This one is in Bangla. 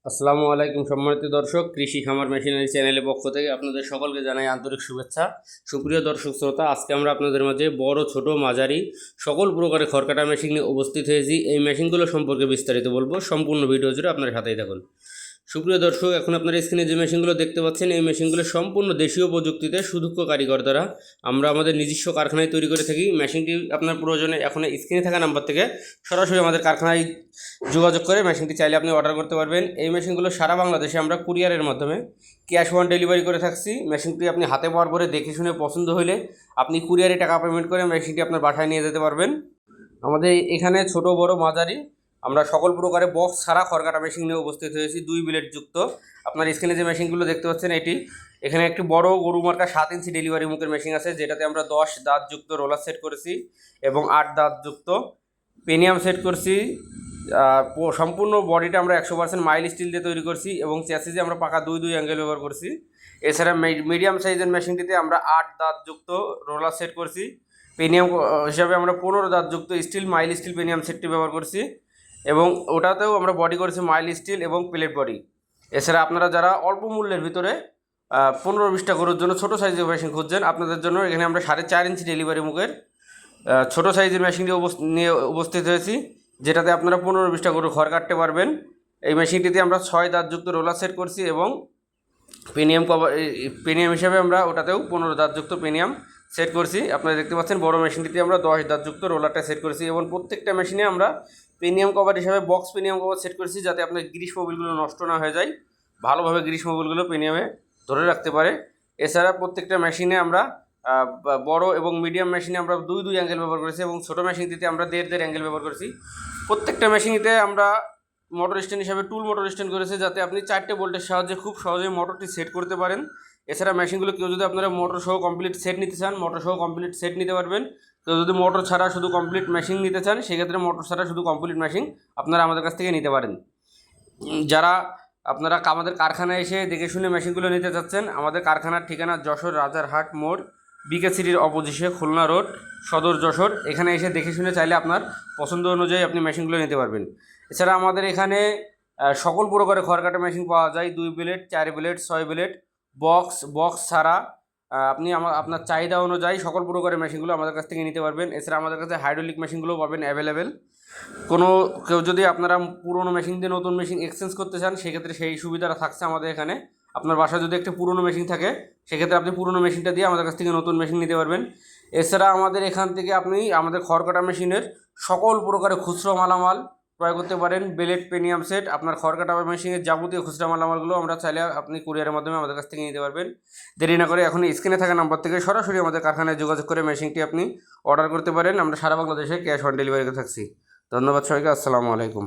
আসসালামু আলাইকুম সম্মানিত দর্শক, কৃষি খামার মেশিনারি চ্যানেলের পক্ষ থেকে আপনাদের সকলকে জানাই আন্তরিক শুভেচ্ছা। সুপ্রিয় দর্শক শ্রোতা, আজকে আমরা আপনাদের মাঝে বড় ছোট মাঝারি সকল প্রকারের খড়কাটা মেশিন নিয়ে উপস্থিত হয়েছি। এই মেশিনগুলো সম্পর্কে বিস্তারিত বলবো, সম্পূর্ণ ভিডিও জুড়ে আপনার সাথেই থাকুন। সুপ্রিয় দর্শক, এখন আপনার স্ক্রিনে যে মেশিনগুলো দেখতে পাচ্ছেন, এই মেশিনগুলো সম্পূর্ণ দেশীয় প্রযুক্তিতে সুদক্ষ কারিগর দ্বারা আমরা আমাদের নিজস্ব কারখানায় তৈরি করে থাকি। মেশিনটি আপনার প্রয়োজনে এখন স্ক্রিনে থাকা নাম্বার থেকে সরাসরি আমাদের কারখানায় যোগাযোগ করে মেশিনটি চাইলে আপনি অর্ডার করতে পারবেন। এই মেশিনগুলো সারা বাংলাদেশে আমরা কুরিয়ারের মাধ্যমে ক্যাশ অন ডেলিভারি করে থাকছি। মেশিনটি আপনি হাতে পাওয়ার পরে দেখে শুনে পছন্দ হলে আপনি কুরিয়ারে টাকা পেমেন্ট করে মেশিনটি আপনার বাসায় নিয়ে যেতে পারবেন। আমাদের এখানে ছোট বড় মাঝারি আমরা সকল প্রকারের বক্স ছাড়া খড়কাটা মেশিন নিয়ে উপস্থিত হয়েছি, 2 ব্লেড যুক্ত। আপনার স্ক্রিনে যে মেশিনগুলো দেখতে পাচ্ছেন, এখানে একটি বড় গরু মার্কা 7 ইঞ্চি ডেলিভারি মুখের মেশিন আছে, যেটাতে আমরা 10 দাঁত যুক্ত রোলার সেট করেছি এবং 8 দাঁত যুক্ত পেনিয়াম সেট করছি। সম্পূর্ণ বডিটা আমরা 100% মাইল স্টিল দিয়ে তৈরি করছি এবং চ্যাসিসে আমরা পাকা 2 অ্যাঙ্গেল ব্যবহার করছি। এছাড়া মিডিয়াম সাইজের মেশিনটিতে আমরা 8 দাঁত যুক্ত রোলার সেট করছি। পেনিয়াম হিসাবে আমরা 15 দাঁত যুক্ত স্টিল মাইল স্টিল পেনিয়াম সেটটি ব্যবহার করছি এবং ওটাতেও আমরা বডি করেছি মাইল স্টিল এবং প্লেট বডি। এছাড়া আপনারা যারা অল্প মূল্যের ভিতরে 15-20টা গরুর জন্য ছোটো সাইজের মেশিন খুঁজছেন, আপনাদের জন্য এখানে আমরা 4.5 ইঞ্চি ডেলিভারি মুখের ছোটো সাইজের মেশিনটি নিয়ে উপস্থিত হয়েছি, যেটাতে আপনারা 15-20টা গরু খড় কাটতে পারবেন। এই মেশিনটিতে আমরা 6 দাঁতযুক্ত রোলার সেট করছি এবং পেনিয়াম হিসাবে আমরা ওটাতেও 15 দাঁতযুক্ত পেনিয়াম সেট করছি। আপনারা দেখতে পাচ্ছেন বড় মেশিনটিতে আমরা 10 দাঁতযুক্ত রোলারটা সেট করেছি এবং প্রত্যেকটা মেশিনে আমরা পেনিয়াম কভার হিসাবে বক্স পেনিয়াম কভার সেট করেছি, যাতে আপনার গ্রিস মোবিলগুলো নষ্ট না হয়ে যায়, ভালোভাবে গ্রিস মোবিলগুলো পেনিয়ামে ধরে রাখতে পারে। এছাড়া প্রত্যেকটা মেশিনে আমরা বড় এবং মিডিয়াম মেশিনে আমরা 2 অ্যাঙ্গেল ব্যবহার করেছি এবং ছোটো মেশিনটিতে আমরা 1.5 অ্যাঙ্গেল ব্যবহার করেছি। প্রত্যেকটা মেশিনেতে আমরা মোটর স্ট্যান্ড হিসাবে টুল মোটর স্ট্যান্ড করেছে, যাতে আপনি 4টে বোল্টের সাহায্যে খুব সহজে মোটরটি সেট করতে পারেন। এছাড়া মেশিনগুলো কেউ যদি আপনারা মোটর সহ কমপ্লিট সেট নিতে চান, মোটর সহ কমপ্লিট সেট নিতে পারবেন। কেউ যদি মোটর ছাড়া শুধু কমপ্লিট মেশিন নিতে চান, সেক্ষেত্রে মোটর ছাড়া শুধু কমপ্লিট মেশিন আপনারা আমাদের কাছ থেকে নিতে পারেন। যারা আপনারা আমাদের কারখানায় এসে দেখে শুনে মেশিনগুলো নিতে চাচ্ছেন, আমাদের কারখানার ঠিকানা যশোর রাজারহাট মোড়, বিকে সিটির অপোজিশে, খুলনা রোড, সদর যশোর। এখানে এসে দেখে শুনে চাইলে আপনার পছন্দ অনুযায়ী আপনি মেশিনগুলো নিতে পারবেন। এছাড়া আমাদের এখানে সকল প্রকারের খড়কাটা মেশিন পাওয়া যায়, 2 ব্লেড, 4 ব্লেড, 6 ব্লেড, বক্স ছাড়া আপনি আপনার চাহিদা অনুযায়ী সকল প্রকারের মেশিনগুলো আমাদের কাছ থেকে নিতে পারবেন। এছাড়া আমাদের কাছে হাইড্রোলিক মেশিনগুলো পাবেন অ্যাভেলেবেল। কেউ যদি আপনারা পুরনো মেশিন দিয়ে নতুন মেশিন এক্সচেঞ্জ করতে চান, সেক্ষেত্রে সেই সুবিধাটা থাকছে আমাদের এখানে। আপনার বাসায় যদি একটা পুরনো মেশিন থাকে, সেক্ষেত্রে আপনি পুরনো মেশিনটা দিয়ে আমাদের কাছ থেকে নতুন মেশিন নিতে পারবেন। এছাড়া আমাদের এখান থেকে আপনি আমাদের খড়কাটা মেশিনের সকল প্রকারের খুচরো মালামাল ক্রয় করতে পারেন। ব্লেড, পেনিয়াম সেট, আপনার খড়কাটা মেশিনের যাবতীয় খুচরা মালামালগুলো আমরা চাইলে আপনি কুরিয়ারের মাধ্যমে আমাদের কাছ থেকে নিতে পারবেন। দেরি না করে এখন স্ক্রিনে থাকা নাম্বার থেকে সরাসরি আমাদের কারখানায় যোগাযোগ করে মেশিনটি আপনি অর্ডার করতে পারেন। আমরা সারা বাংলাদেশে ক্যাশ অন ডেলিভারি করে থাকছি। ধন্যবাদ সবাইকে। আসসালামু আলাইকুম।